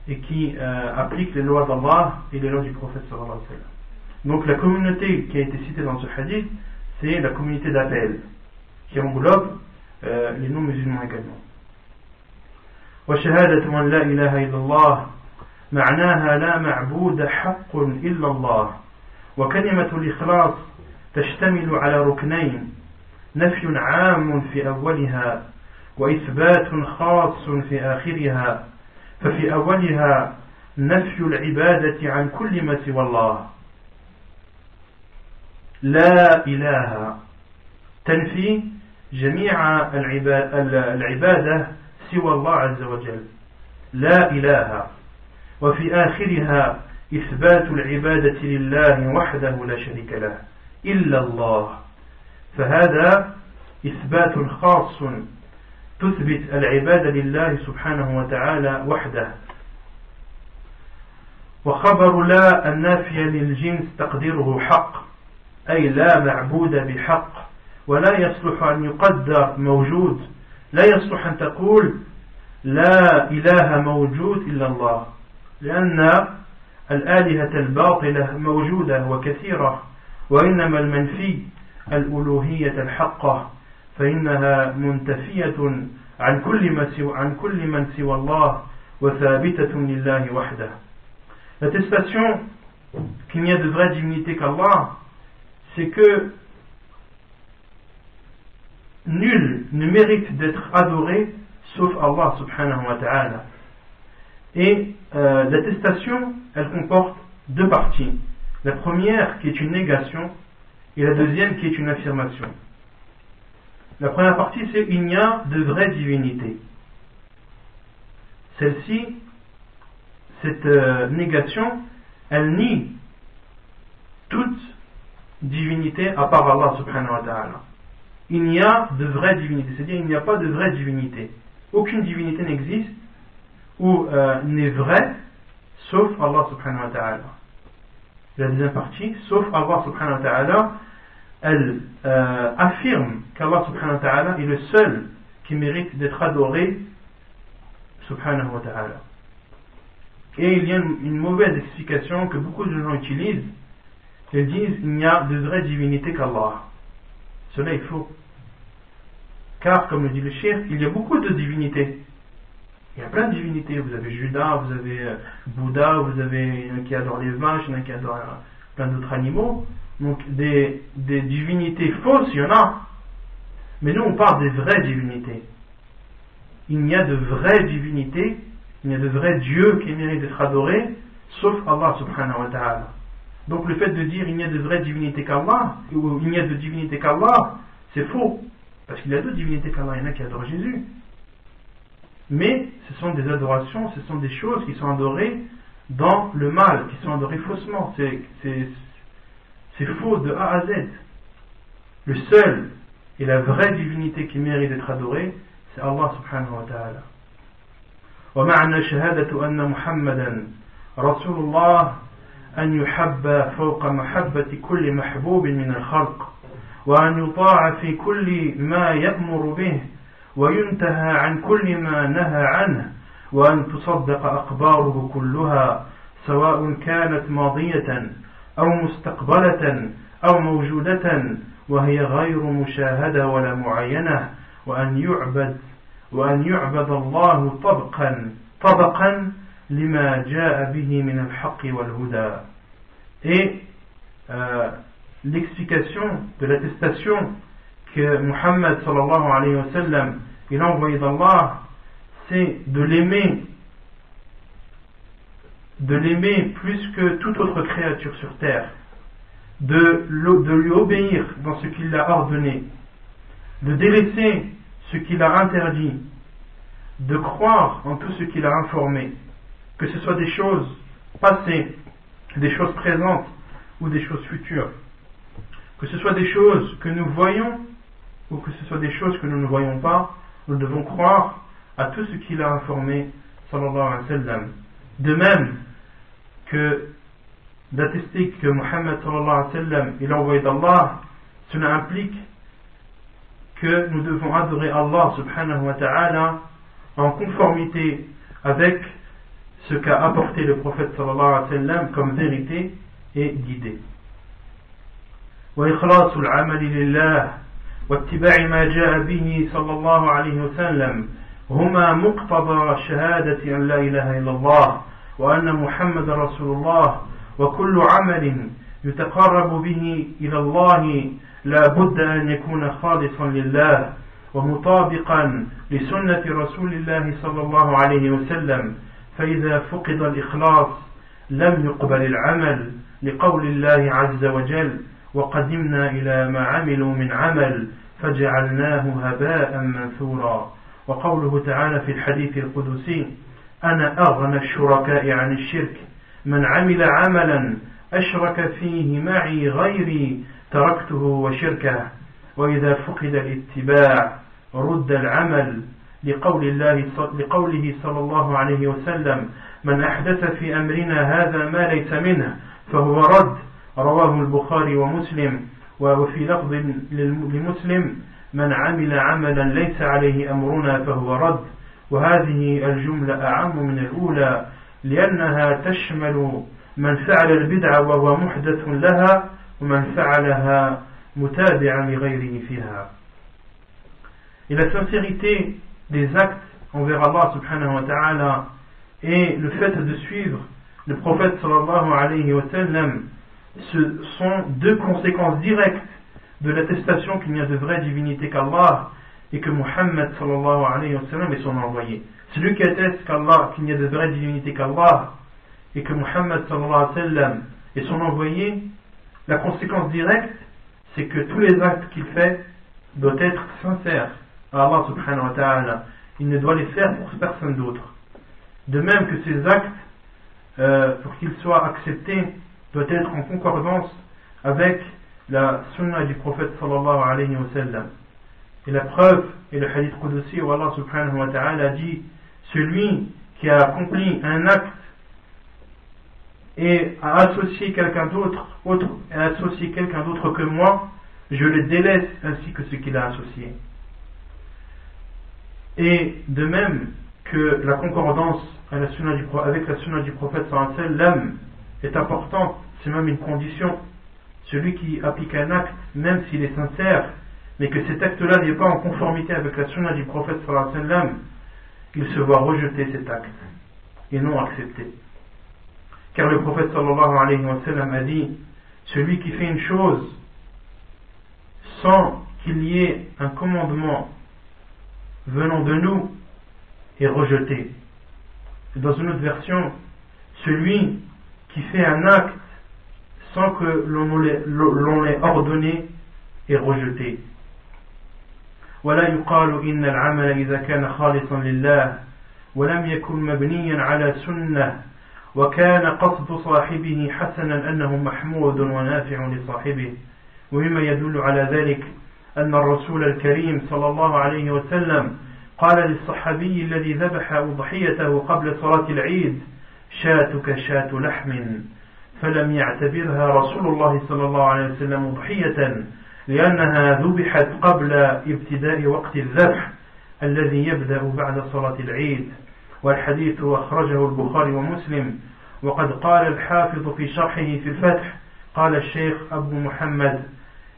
et qui appliquent les lois d'Allah et les lois du prophète sallallahu alayhi wa sallam. Donc la communauté qui a été citée dans ce hadith, c'est la communauté d'appel, qui englobe les non-musulmans également. وشهادة أن لا إله إلا الله معناها لا معبود حق إلا الله وكلمة الإخلاص تشتمل على ركنين نفي عام في أولها وإثبات خاص في آخرها ففي أولها نفي العبادة عن كل ما سوى الله لا إله تنفي جميع العبادة سوى الله عز وجل لا إله وفي آخرها إثبات العبادة لله وحده لا شريك له إلا الله فهذا إثبات خاص تثبت العبادة لله سبحانه وتعالى وحده وخبر لا النافية للجنس تقديره حق أي لا معبود بحق ولا يصلح أن يقدر موجود لا يصلح أن تقول لا إله موجود إلا الله لأن الآلهة الباطلة موجودة وكثيرة وإنما المنفي الألوهية الحقة فإنها منتفية عن كل من سوى الله وثابتة لله وحده. L'attestation qu'il n'y a de vraie divinité qu'Allah, c'est que nul ne mérite d'être adoré sauf Allah subhanahu wa ta'ala. Et l'attestation, elle comporte deux parties. La première qui est une négation et la deuxième qui est une affirmation. La première partie c'est il n'y a de vraie divinité. Celle-ci, cette négation, elle nie toute divinité à part Allah subhanahu wa ta'ala. Il n'y a de vraie divinité, c'est-à-dire il n'y a pas de vraie divinité. Aucune divinité n'existe ou n'est vraie sauf Allah subhanahu wa ta'ala. La deuxième partie, sauf Allah subhanahu wa ta'ala, elle affirme qu'Allah subhanahu wa ta'ala est le seul qui mérite d'être adoré subhanahu wa ta'ala. Et il y a une mauvaise explication que beaucoup de gens utilisent. Ils disent il n'y a de vraie divinité qu'Allah. Cela est faux. Car, comme le dit le cheikh, il y a beaucoup de divinités. Il y a plein de divinités. Vous avez Judas, vous avez Bouddha, vous avez un qui adore les vaches, un qui adore plein d'autres animaux. Donc des divinités fausses, il y en a. Mais nous on parle des vraies divinités. Il n'y a de vraies divinités, il n'y a de vrais dieux qui méritent d'être adorés, sauf Allah subhanahu wa ta'ala. Donc le fait de dire il n'y a de vraies divinités qu'Allah, ou il n'y a de divinité qu'Allah, c'est faux. Parce qu'il y a d'autres divinités qu'Allah, il y en a qui adorent Jésus. Mais ce sont des adorations, ce sont des choses qui sont adorées dans le mal, qui sont dans le faussement. C'est faux de A à Z. Le seul et la vraie divinité qui mérite d'être adorée, c'est Allah subhanahu wa ta'ala. ومعنى شهادة أن محمدا رسول الله أن يحب فوق محبة كل محبوب من الخلق وأن يطاع في كل ما يأمر به وينتهى عن كل ما نهى عنه وأن تصدق أخباره كلها سواء كانت ماضية أو مستقبلة أو موجودة وهي غير مشاهدة ولا معينة وأن يعبد الله طبقا لما جاء به من الحق والهدى. Et l'explication de l'attestation que Muhammad sallallahu alayhi wa sallam il a envoyé d'Allah, c'est de l'aimer plus que toute autre créature sur terre, de lui obéir dans ce qu'il a ordonné, de délaisser ce qu'il a interdit, de croire en tout ce qu'il a informé, que ce soit des choses passées, des choses présentes ou des choses futures, que ce soit des choses que nous voyons ou que ce soit des choses que nous ne voyons pas. Nous devons croire à tout ce qu'il a informé sallallahu alayhi wa sallam. De même que d'attester que Muhammad sallallahu alayhi wa sallam est l'envoyé d'Allah, cela implique que nous devons adorer Allah subhanahu wa ta'ala en conformité avec ce qu'a apporté le prophète sallallahu alayhi wa sallam comme vérité et guidée. وإخلاص العمل لله واتباع ما جاء به صلى الله عليه وسلم هما مقتضى شهادة أن لا إله إلا الله وأن محمد رسول الله وكل عمل يتقرب به إلى الله لا بد أن يكون خالصا لله ومطابقا لسنة رسول الله صلى الله عليه وسلم فإذا فقد الإخلاص لم يقبل العمل لقول الله عز وجل وقدمنا إلى ما عملوا من عمل فجعلناه هباء منثورا وقوله تعالى في الحديث القدسي أنا أغنى الشركاء عن الشرك من عمل عملا أشرك فيه معي غيري تركته وشركه وإذا فقد الاتباع رد العمل لقوله صلى الله عليه وسلم من أحدث في أمرنا هذا ما ليس منه فهو رد رواه البخاري ومسلم وفي لفظ لمسلم من عمل عملا ليس عليه أمرنا فهو رد وهذه الجملة أعم من الأولى لأنها تشمل من فعل البدعة وهو محدث لها ومن فعلها متابعا لغيره فيها. Et la sincérité des actes envers Allah subhanahu wa ta'ala et le fait de suivre le prophète sallallahu alayhi wa sallam, ce sont deux conséquences directes de l'attestation qu'il n'y a de vraie divinité qu'Allah et que Muhammad sallallahu alayhi wa sallam est son envoyé. Celui qui atteste qu'il n'y a de vraie divinité qu'Allah et que Muhammad sallallahu alayhi wa sallam est son envoyé, la conséquence directe c'est que tous les actes qu'il fait doivent être sincères à Allah subhanahu wa ta'ala. Il ne doit les faire pour personne d'autre. De même que ces actes, pour qu'ils soient acceptés, doivent être en concordance avec la sunna du prophète sallallahu alayhi wa sallam. Et la preuve est le hadith Qudsi où Allah subhanahu wa ta'ala dit celui qui a accompli un acte et a associé quelqu'un d'autre que moi, je le délaisse ainsi que ce qu'il a associé. Et de même que la concordance avec la sunna du prophète sallallahu alayhi wa sallam est importante, c'est même une condition. Celui qui applique un acte, même s'il est sincère, mais que cet acte-là n'est pas en conformité avec la sunna du prophète sallallahu alayhi wa sallam, il se voit rejeter cet acte et non accepter. Car le prophète sallallahu alayhi wa sallam a dit celui qui fait une chose sans qu'il y ait un commandement venant de nous est rejeté. Dans une autre version, celui qui fait un acte sans que l'on l'ait ordonné est rejeté. ولا يقال إن العمل إذا كان خالصا لله ولم يكن مبنيا على سنة وكان قصد صاحبه حسنا أنه محمود ونافع لصاحبه. ومما يدل على ذلك أن الرسول الكريم صلى الله عليه وسلم قال للصحابي الذي ذبح أضحيته قبل صلاة العيد: شاتك شاة لحم، فلم يعتبرها رسول الله صلى الله عليه وسلم أضحية لأنها ذبحت قبل ابتداء وقت الذبح الذي يبدأ بعد صلاة العيد. والحديث أخرجه البخاري ومسلم. وقد قال الحافظ في شرحه في الفتح: قال الشيخ أبو محمد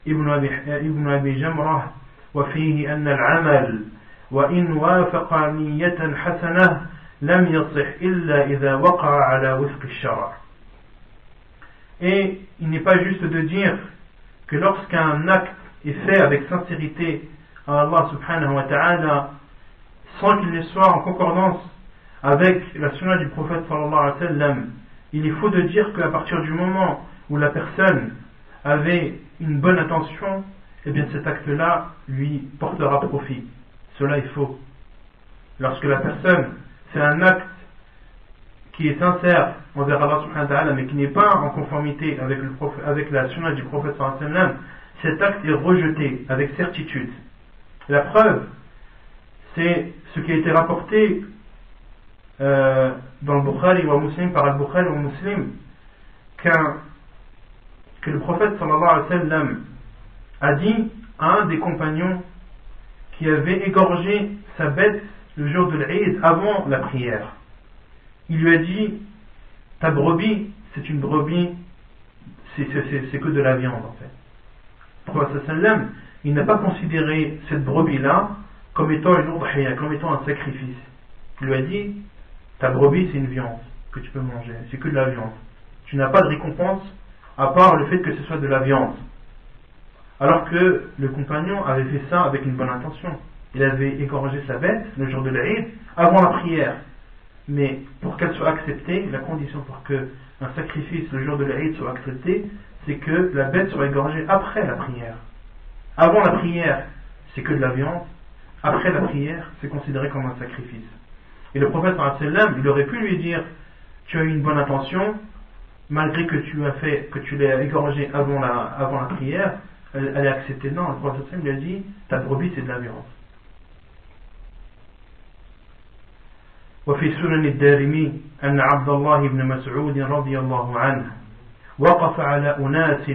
ابن أبي جمرة: وفيه أن العمل وإن وافق نية حسنة لم يصح إلا إذا وقع على وفق الشرع. Et il n'est pas juste de dire que lorsqu'un acte est fait avec sincérité à Allah subhanahu wa ta'ala, sans qu'il ne soit en concordance avec la sunna du prophète sallallahu alayhi wa sallam, il est faux de dire qu'à partir du moment où la personne avait une bonne intention, eh bien cet acte-là lui portera profit. Cela est faux. Lorsque la personne fait un acte qui est sincère envers Allah subhanahu wa ta'ala mais qui n'est pas en conformité avec la sunna du prophète sallallahu alayhi wa sallam, cet acte est rejeté avec certitude. La preuve, c'est ce qui a été rapporté dans le Bukhari ou Muslim, par Al-Bukhari ou Muslim, que le prophète sallallahu alayhi wa sallam a dit à un des compagnons qui avait égorgé sa bête le jour de l'Eid avant la prière. Il lui a dit: ta brebis, c'est une brebis, c'est que de la viande en fait. Le prophète sallallahu alayhi wa sallam, il n'a pas considéré cette brebis-là comme étant une udhiya, comme étant un sacrifice. Il lui a dit: ta brebis, c'est une viande que tu peux manger, c'est que de la viande. Tu n'as pas de récompense à part le fait que ce soit de la viande. Alors que le compagnon avait fait ça avec une bonne intention. Il avait égorgé sa bête le jour de l'Eid avant la prière. Mais pour qu'elle soit acceptée, la condition pour qu'un sacrifice le jour de l'Eid soit accepté, c'est que la bête soit égorgée après la prière. Avant la prière, c'est que de la viande. Après la prière, c'est considéré comme un sacrifice. Et le prophète sallallahu alayhi wa sallam, il aurait pu lui dire: tu as eu une bonne intention, malgré que tu l'aies égorgé avant la prière, elle est acceptée. Non, le prophète sallallahu alayhi wa sallam lui a dit: ta brebis, c'est de la viande. وفي سنن الدارمي أن عبد الله بن مسعود رضي الله عنه وقف على أناس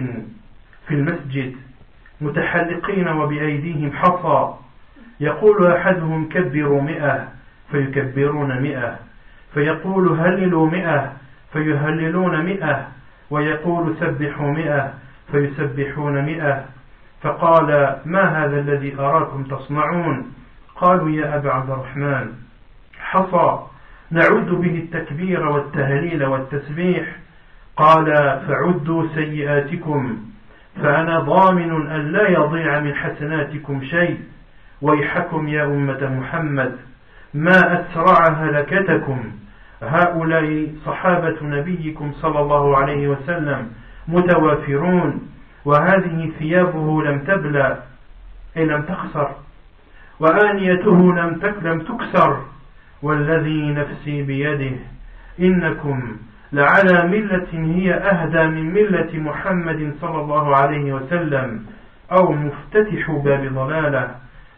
في المسجد متحلقين وبأيديهم حصى، يقول أحدهم كبروا 100 فيكبرون 100، فيقول هللوا 100 فيهللون 100، ويقول سبحوا 100 فيسبحون 100. فقال: ما هذا الذي أراكم تصنعون؟ قالوا: يا أبا عبد الرحمن، حصى نعد به التكبير والتهليل والتسبيح. قال: فعدوا سيئاتكم فأنا ضامن أن لا يضيع من حسناتكم شيء. ويحكم يا أمة محمد، ما أسرع هلكتكم، هؤلاء صحابة نبيكم صلى الله عليه وسلم متوافرون، وهذه ثيابه لم تبلى أي لم تخسر، وآنيته لم تكسر، والذي نفسي بيده إنكم لعلى ملة هي أهدى من ملة محمد صلى الله عليه وسلم، أو مفتتح باب ضلالة.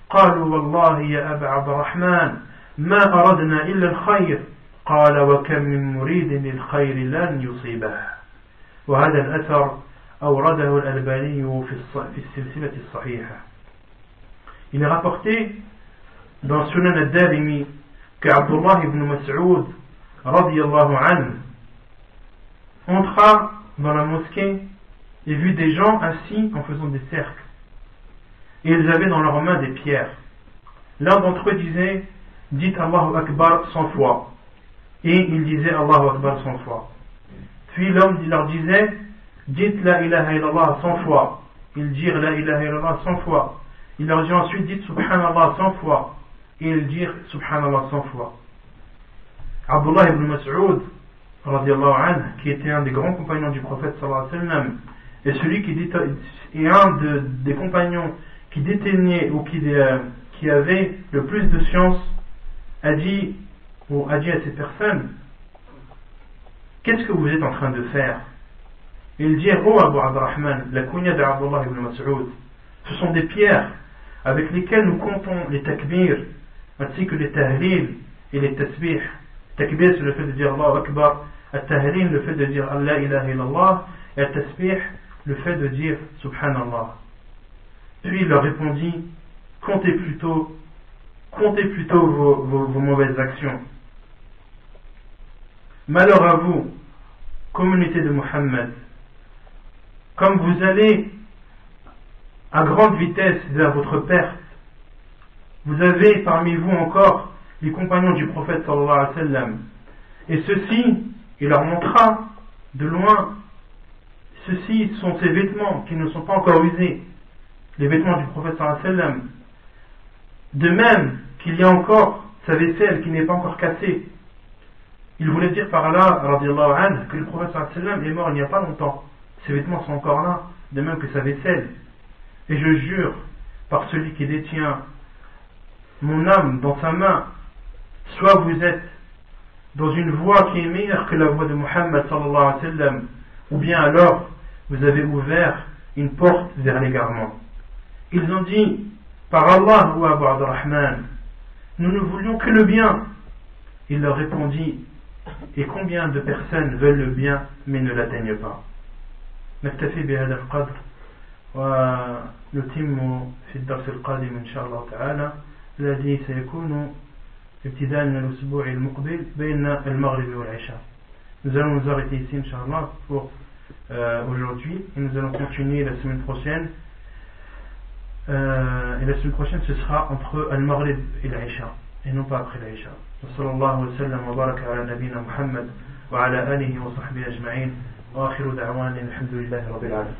قالوا: والله يا أبا عبد الرحمن ما أردنا إلا الخير. قال: وكم من مريد للخير لن يصيبه. وهذا الأثر أورده الألباني في السلسلة الصحيحة. Il est rapporté dans Sunan al-Darimi que Abdullah ibn Mas'ud radiyallahu anhu entra dans la mosquée et vit des gens assis en faisant des cercles. Et ils avaient dans leurs mains des pierres. L'un d'entre eux disait: dites Allahu Akbar 100 fois. Et il disait Allahu Akbar 100 fois. Puis l'homme leur disait: dites La ilaha illallah 100 fois. Ils dirent La ilaha illallah 100 fois. Il leur dit ensuite: dites Subhanallah 100 fois. Et ils dirent Subhanallah 100 fois. Abdullah ibn Mas'ud radiyallahu anhu, qui était un des grands compagnons du prophète sallallahu alayhi wa sallam, et celui qui est un des compagnons qui détenait ou qui avait le plus de science, a dit à ces personnes: qu'est-ce que vous êtes en train de faire? Ils dirent, oh Abu Abdurrahman, la kunya d'Abdullah ibn Mas'ud, ce sont des pierres avec lesquelles nous comptons les takbir, ainsi que les tahlil et les tasbih. Takbir, c'est le fait de dire Allahu Akbar, at-tahlil, le fait de dire Allah ilaha illallah, et at-tasbih, le fait de dire Subhanallah. Puis il leur répondit, comptez plutôt vos mauvaises actions. Malheur à vous, communauté de Muhammad, comme vous allez à grande vitesse vers votre perte, vous avez parmi vous encore les compagnons du prophète sallallahu alayhi wa sallam, et ceux-ci, il leur montra de loin, ceux-ci sont ces vêtements qui ne sont pas encore usés, les vêtements du prophète sallallahu alayhi wa sallam, de même qu'il y a encore sa vaisselle qui n'est pas encore cassée. Il voulait dire par là, radiallahu anhu, que le prophète sallallahu alayhi wa sallam est mort il n'y a pas longtemps. Ses vêtements sont encore là, de même que sa vaisselle. Et je jure, par celui qui détient mon âme dans sa main, soit vous êtes dans une voie qui est meilleure que la voie de Muhammad sallallahu alayhi wa sallam, ou bien alors vous avez ouvert une porte vers l'égarement. Ils ont dit, par Allah ou Abu Abdurrahman, nous ne voulions que le bien. Il leur répondit, et combien de personnes veulent le bien mais ne l'atteignent pas? نكتفي بهذا القدر ونتم في الدرس القادم إن شاء الله تعالى الذي سيكون ابتداء من الأسبوع المقبل بين المغرب والعشاء. Nous allons nous arrêter ici Inch'Allah pour aujourd'hui et nous allons continuer la semaine prochaine. Et la semaine prochaine ce sera entre Al-Maghrib et l'Isha et non pas après l'Isha. وصلى الله وسلم وبارك على نبينا محمد وعلى آله وصحبه أجمعين وآخر دعوانا الحمد لله رب العالمين.